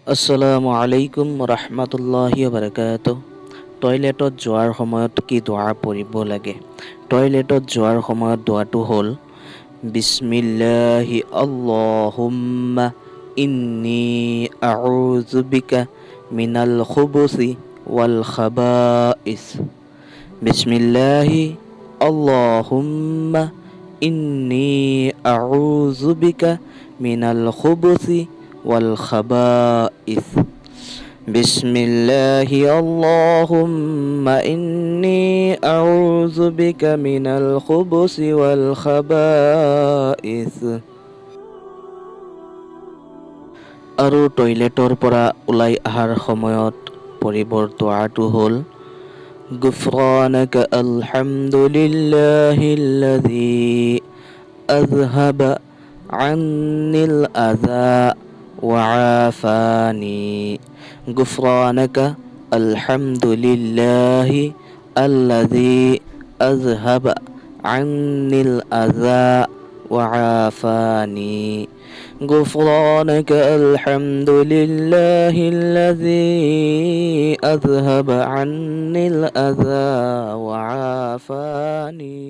আসসালামু আলাইকুম রাহমাতুল্লাহি ওয়া বাৰাকাতুহ। টয়লেটত যোৱাৰ সময়ত কি দোৱা পঢ়িব লাগে? টয়লেটত যোৱাৰ সময়ত দোৱাটো হ'ল বিসমিল্লাহি আল্লাহুম্মা ইন্নী আউযু বিকা মিনাল খুবুসি ওয়াল খাবাইস। বিসমিল্লাহি আল্লাহুম্মা ইন্নী আউযু বিকা মিনাল খুবুসি ওয়াল খাবাইস। بسم الله اللهم إني أعوذ بك من الخبث والخبائث। আৰু টয়লেটৰ পৰা ওলাই অহাৰ সময়ত পঢ়িবৰ দোৱাটো হ'ল غفرانك الحمد لله الذي أذهب عني الأذى وعافاني. غفرانك الحمد لله الذي أذهب عني الأذى وعافاني. غفرانك الحمد لله الذي أذهب عني الأذى وعافاني.